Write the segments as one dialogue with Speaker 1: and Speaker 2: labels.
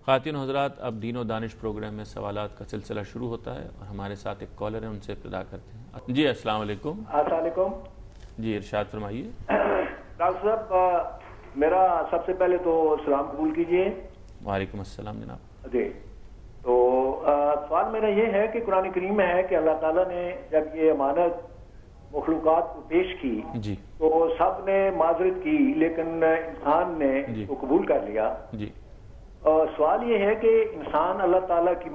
Speaker 1: خواتین و حضرات، اب دین و دانش پروگرام میں سوالات کا سلسلہ شروع ہوتا ہے اور ہمارے ساتھ ایک کالر ہیں، ان سے ابتدا کرتے ہیں۔ جی السلام علیکم۔
Speaker 2: السلام علیکم
Speaker 1: جی ارشاد فرمائیے۔
Speaker 2: ڈاکٹر صاحب، میرا سب سے پہلے تو سلام قبول کیجیے۔
Speaker 1: وعلیکم السلام جناب۔
Speaker 2: جی، تو سوال میرا یہ ہے کہ قرآن کریم میں ہے کہ اللہ تعالیٰ نے جب یہ امانت مخلوقات کو پیش کی
Speaker 1: جی
Speaker 2: تو سب نے معذرت کی، لیکن انسان نے اس کو قبول کر لیا۔
Speaker 1: جی
Speaker 2: سوال یہ ہے کہ انسان اللہ تعالیٰ کی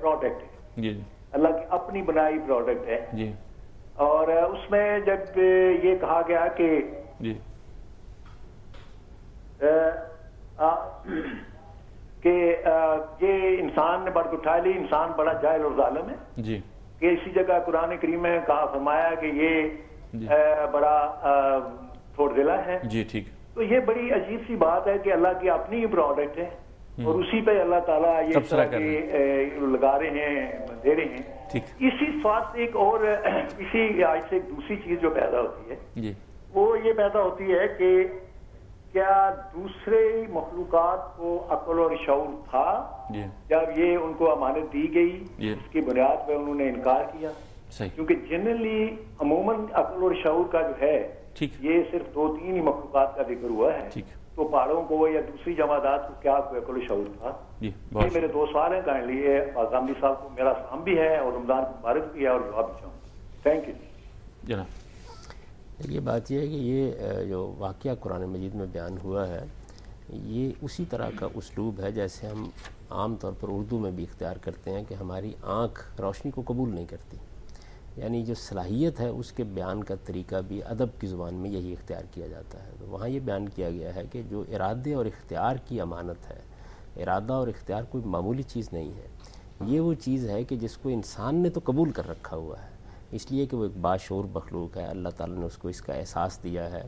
Speaker 2: پروڈکٹ ہے،
Speaker 1: جی
Speaker 2: اللہ کی اپنی بنائی پروڈکٹ ہے،
Speaker 1: جی
Speaker 2: اور اس میں جب یہ کہا گیا کہ
Speaker 1: جی
Speaker 2: یہ انسان نے بڑھ اٹھا لی، انسان بڑا جاہل اور ظالم ہے،
Speaker 1: جی
Speaker 2: کہ اسی جگہ قرآن کریم میں کہا فرمایا کہ یہ بڑا تھوڑ دلا ہے۔
Speaker 1: جی ٹھیک۔
Speaker 2: تو یہ بڑی عجیب سی بات ہے کہ اللہ کی اپنی ہی پروڈکٹ ہے اور اسی پہ اللہ تعالیٰ یہ لگا رہے ہیں، دے رہے ہیں۔ اسی سوال سے ایک اور اسی آج سے ایک دوسری چیز جو پیدا ہوتی ہے وہ یہ پیدا ہوتی ہے کہ کیا دوسرے مخلوقات کو عقل اور شعور تھا جب یہ ان کو امانت دی گئی، اس کی بنیاد پہ انہوں نے انکار کیا؟ کیونکہ جنرلی عموماً عقل اور شعور کا جو ہے یہ صرف 2-3 ہی مخلوقات کا ذکر ہوا ہے، تو پہاڑوں کو یا دوسری جمادات کو کیا کوئی عقل و شعور تھا؟ یہ میرے 2 سوال ہیں، کائنڈلی غامدی صاحب کو میرا سلام بھی ہے اور رمضان مبارک بھی ہے اور جواب بھی چاہوں گا۔ تھینک یو
Speaker 1: جناب۔
Speaker 3: یہ بات یہ ہے کہ یہ جو واقعہ قرآن مجید میں بیان ہوا ہے یہ اسی طرح کا اسلوب ہے جیسے ہم عام طور پر اردو میں بھی اختیار کرتے ہیں کہ ہماری آنکھ روشنی کو قبول نہیں کرتی، یعنی جو صلاحیت ہے اس کے بیان کا طریقہ بھی ادب کی زبان میں یہی اختیار کیا جاتا ہے۔ تو وہاں یہ بیان کیا گیا ہے کہ جو ارادے اور اختیار کی امانت ہے، ارادہ اور اختیار کوئی معمولی چیز نہیں ہے، یہ وہ چیز ہے کہ جس کو انسان نے تو قبول کر رکھا ہوا ہے، اس لیے کہ وہ ایک باشعور مخلوق ہے، اللہ تعالیٰ نے اس کو اس کا احساس دیا ہے،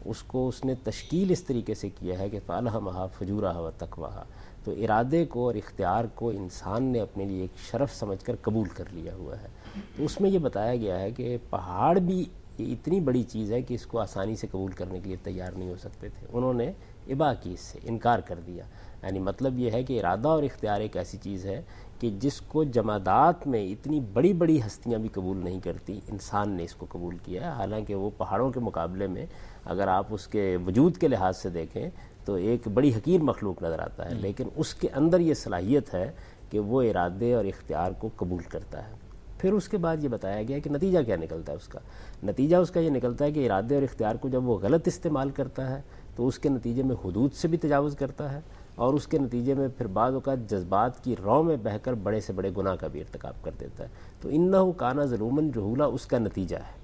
Speaker 3: اس نے تشکیل اس طریقے سے کیا ہے کہ فَأَلْهَمَهَا فُجُورَهَا وَتَقْوَاهَا۔ تو ارادے کو اور اختیار کو انسان نے اپنے لیے ایک شرف سمجھ کر قبول کر لیا ہوا ہے۔ تو اس میں یہ بتایا گیا ہے کہ پہاڑ بھی یہ اتنی بڑی چیز ہے کہ اس کو آسانی سے قبول کرنے کے لیے تیار نہیں ہو سکتے تھے، انہوں نے ابا کی، اس سے انکار کر دیا۔ یعنی مطلب یہ ہے کہ ارادہ اور اختیار ایک ایسی چیز ہے کہ جس کو جمادات میں اتنی بڑی بڑی ہستیاں بھی قبول نہیں کرتی، انسان نے اس کو قبول کیا ہے، حالانکہ وہ پہاڑوں کے مقابلے میں اگر آپ اس کے وجود کے لحاظ سے دیکھیں تو ایک بڑی حقیر مخلوق نظر آتا ہے، لیکن اس کے اندر یہ صلاحیت ہے کہ وہ ارادے اور اختیار کو قبول کرتا ہے۔ پھر اس کے بعد یہ بتایا گیا کہ نتیجہ کیا نکلتا ہے، اس کا نتیجہ اس کا یہ نکلتا ہے کہ ارادے اور اختیار کو جب وہ غلط استعمال کرتا ہے تو اس کے نتیجے میں حدود سے بھی تجاوز کرتا ہے، اور اس کے نتیجے میں پھر بعض اوقات جذبات کی رو میں بہہ کر بڑے سے بڑے گناہ کا بھی ارتکاب کر دیتا ہے۔ تو انہ کان ظلوما جہولا اس کا نتیجہ ہے۔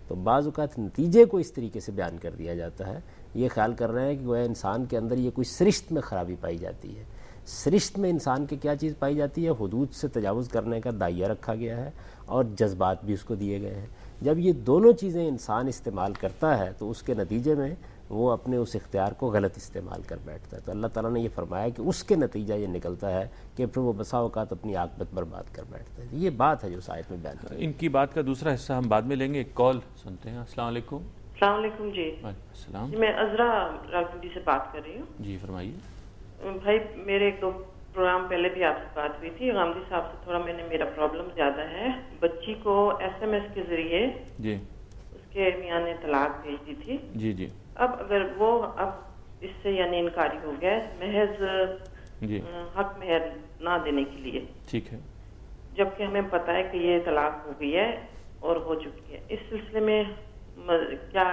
Speaker 3: تو بعض اوقات نتیجے کو اس طریقے سے بیان کر دیا جاتا ہے، یہ خیال کر رہے ہیں کہ وہ انسان کے اندر یہ کوئی سرشت میں خرابی پائی جاتی ہے۔ سرشت میں انسان کے کیا چیز پائی جاتی ہے؟ حدود سے تجاوز کرنے کا دائیہ رکھا گیا ہے اور جذبات بھی اس کو دیے گئے ہیں۔ جب یہ دونوں چیزیں انسان استعمال کرتا ہے تو اس کے نتیجے میں وہ اپنے اس اختیار کو غلط استعمال کر بیٹھتا ہے۔ تو اللہ تعالیٰ نے یہ فرمایا کہ اس کے نتیجہ یہ نکلتا ہے کہ پھر وہ بسا اوقات اپنی عاقبت برباد کر بیٹھتا ہے۔ یہ بات ہے جو اس آیت میں بیان کی۔
Speaker 1: ان کی بات کا دوسرا حصہ ہم بعد میں لیں گے، ایک کال سنتے ہیں۔ السلام علیکم۔
Speaker 4: السلام علیکم جی۔
Speaker 1: وعلیکم السلام۔
Speaker 4: جی میں عذرا راگنڈی سے بات کر رہی ہوں۔
Speaker 1: جی فرمائیے۔
Speaker 4: بھائی میرے ایک 2 پروگرام پہلے بھی آپ سے بات ہوئی تھی، غامدی صاحب سے تھوڑا میرا پرابلم زیادہ ہے۔ بچی کو SMS کے ذریعے
Speaker 1: جی
Speaker 4: اس کے میاں نے طلاق بھیج دی تھی۔
Speaker 1: جی جی
Speaker 4: اب اگر وہ اس سے یعنی انکاری ہو گیا محض حق مہر نہ دینے کے لیے،
Speaker 1: ٹھیک ہے،
Speaker 4: جبکہ ہمیں پتہ ہے کہ یہ طلاق ہو گئی ہے اور ہو چکی ہے، اس سلسلے میں کیا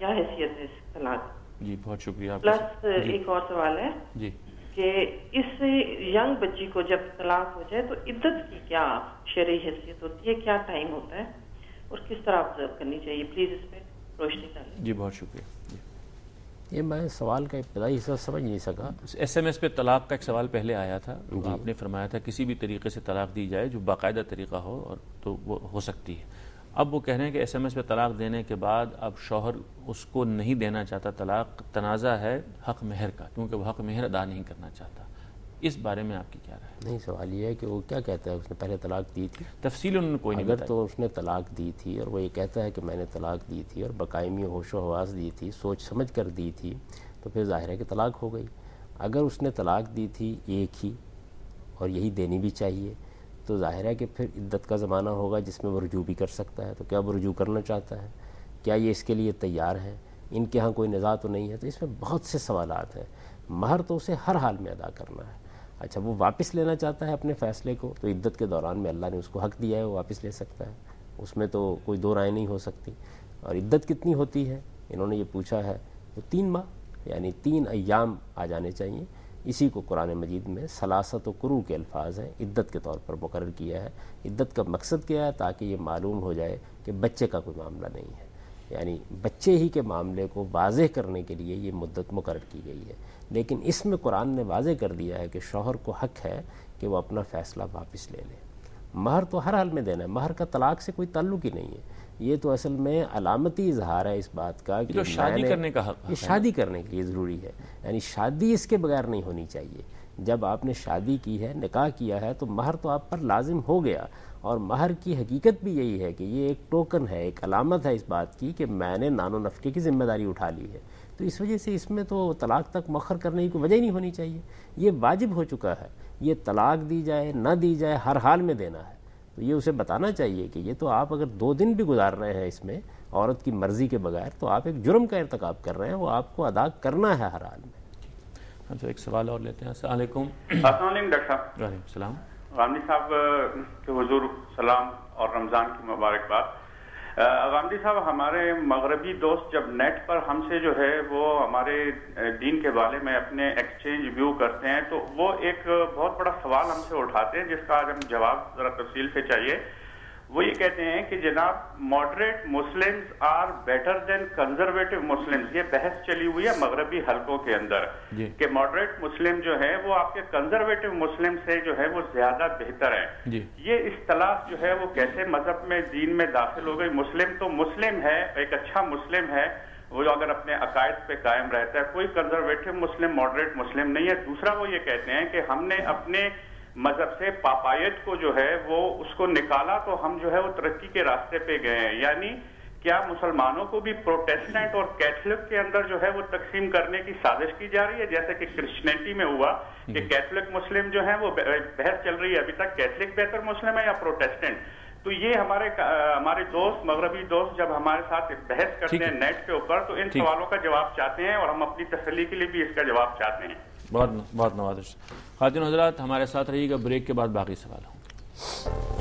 Speaker 4: حیثیت ہے اس طلاق؟
Speaker 1: جی بہت شکریہ۔
Speaker 4: پلس ایک اور سوال ہے
Speaker 1: جی
Speaker 4: کہ اس ینگ بچی کو جب طلاق ہو جائے تو عدت کی کیا شرعی حیثیت ہوتی ہے، کیا ٹائم ہوتا ہے اور کس طرح آبزرو کرنی چاہیے؟ پلیز اس پہ روشنی ڈالیں۔
Speaker 1: جی بہت شکریہ۔
Speaker 3: یہ میں سوال کا ابتدائی حصہ سمجھ نہیں سکا۔
Speaker 1: SMS پہ طلاق کا ایک سوال پہلے آیا تھا، آپ نے فرمایا تھا کسی بھی طریقے سے طلاق دی جائے جو باقاعدہ طریقہ ہو اور تو وہ ہو سکتی ہے۔ اب وہ کہہ رہے ہیں کہ SMS پہ طلاق دینے کے بعد اب شوہر اس کو نہیں دینا چاہتا طلاق، تنازع ہے حق مہر کا، کیونکہ وہ حق مہر ادا نہیں کرنا چاہتا۔ اس بارے میں آپ کی کیا رائے؟
Speaker 3: نہیں، سوال یہ ہے کہ وہ کیا کہتا ہے، اس نے پہلے طلاق دی تھی؟
Speaker 1: تفصیل انہوں نے کوئی نہیں
Speaker 3: اگر تو اس نے طلاق دی تھی اور وہ یہ کہتا ہے کہ میں نے طلاق دی تھی اور بقائمی ہوش و حواس دی تھی، سوچ سمجھ کر دی تھی، تو پھر ظاہر ہے کہ طلاق ہو گئی۔ اگر اس نے طلاق دی تھی ایک ہی اور یہی دینی بھی چاہیے، تو ظاہر ہے کہ پھر عدت کا زمانہ ہوگا جس میں وہ رجوع بھی کر سکتا ہے. تو کیا وہ رجوع کرنا چاہتا ہے؟ کیا یہ اس کے لیے تیار ہے؟ ان کے ہاں کوئی نزاع تو نہیں ہے؟ تو اس میں بہت سے سوالات ہیں. مہر تو اسے ہر حال میں ادا کرنا ہے. اچھا وہ واپس لینا چاہتا ہے اپنے فیصلے کو، تو عدت کے دوران میں اللہ نے اس کو حق دیا ہے، وہ واپس لے سکتا ہے، اس میں تو کوئی دو رائے نہیں ہو سکتی. اور عدت کتنی ہوتی ہے انہوں نے یہ پوچھا ہے، تو 3 ماہ یعنی 3 ایام آ جانے چاہیے. اسی کو قرآن مجید میں ثلاثت و قروء کے الفاظ ہیں، عدت کے طور پر مقرر کیا ہے. عدت کا مقصد کیا ہے؟ تاکہ یہ معلوم ہو جائے کہ بچے کا کوئی معاملہ نہیں ہے، یعنی بچے ہی کے معاملے کو واضح کرنے کے لیے یہ مدت مقرر کی گئی ہے. لیکن اس میں قرآن نے واضح کر دیا ہے کہ شوہر کو حق ہے کہ وہ اپنا فیصلہ واپس لے لے. مہر تو ہر حال میں دینا ہے، مہر کا طلاق سے کوئی تعلق ہی نہیں ہے. یہ تو اصل میں علامتی اظہار ہے اس بات کا کہ
Speaker 1: شادی کرنے کا حق،
Speaker 3: یہ شادی کرنے کے لیے ضروری ہے. یعنی شادی اس کے بغیر نہیں ہونی چاہیے. جب آپ نے شادی کی ہے، نکاح کیا ہے، تو مہر تو آپ پر لازم ہو گیا. اور مہر کی حقیقت بھی یہی ہے کہ یہ ایک ٹوکن ہے، ایک علامت ہے اس بات کی کہ میں نے نان و نفقے کی ذمہ داری اٹھا لی ہے. تو اس وجہ سے اس میں تو طلاق تک مؤخر کرنے کی کوئی وجہ ہی نہیں ہونی چاہیے. یہ واجب ہو چکا ہے. یہ طلاق دی جائے نہ دی جائے ہر حال میں دینا ہے. تو یہ اسے بتانا چاہیے کہ یہ تو آپ اگر 2 دن بھی گزار رہے ہیں اس میں عورت کی مرضی کے بغیر، تو آپ ایک جرم کا ارتکاب کر رہے ہیں، وہ آپ کو ادا کرنا ہے ہر حال میں.
Speaker 1: ہم تو ایک سوال اور لیتے ہیں. السلام علیکم.
Speaker 5: السلام علیکم ڈاکٹر صاحب.
Speaker 1: وعلیکم السلام.
Speaker 5: غامدی صاحب کے حضور سلام اور رمضان کی مبارکباد. غامدی صاحب، ہمارے مغربی دوست جب نیٹ پر ہم سے جو ہے وہ ہمارے دین کے بارے میں اپنے ایکسچینج ویو کرتے ہیں، تو وہ ایک بہت بڑا سوال ہم سے اٹھاتے ہیں جس کا آج ہم جواب ذرا تفصیل سے چاہیے. وہ یہ کہتے ہیں کہ جناب moderate Muslims are better than conservative Muslims. یہ بحث چلی ہوئی ہے مغربی حلقوں کے اندر کہ ماڈریٹ مسلم جو ہے وہ آپ کے کنزرویٹو مسلم سے جو ہے وہ زیادہ بہتر ہے. یہ اصطلاح جو ہے وہ کیسے مذہب میں دین میں داخل ہو گئی؟ مسلم تو مسلم ہے، ایک اچھا مسلم ہے وہ جو اگر اپنے عقائد پہ قائم رہتا ہے. کوئی کنزرویٹو مسلم ماڈریٹ مسلم نہیں ہے. دوسرا وہ یہ کہتے ہیں کہ ہم نے اپنے مذہب سے پاپایت کو جو ہے وہ اس کو نکالا تو ہم جو ہے وہ ترقی کے راستے پہ گئے ہیں. یعنی کیا مسلمانوں کو بھی پروٹیسٹنٹ اور کیتھولک کے اندر جو ہے وہ تقسیم کرنے کی سازش کی جا رہی ہے، جیسے کہ کرسچینٹی میں ہوا کہ کیتھولک مسلم جو ہیں وہ بحث چل رہی ہے ابھی تک کیتھولک بہتر مسلم ہے یا پروٹیسٹنٹ. تو یہ ہمارے دوست مغربی دوست جب ہمارے ساتھ بحث کرتے ہیں نیٹ کے اوپر تو ان سوالوں کا جواب چاہتے ہیں اور ہم اپنی تسلی کے لیے بھی اس کا جواب چاہتے ہیں.
Speaker 1: بہت بہت نوازش. خواتین حضرات ہمارے ساتھ رہیے گا، بریک کے بعد باقی سوال ہوں.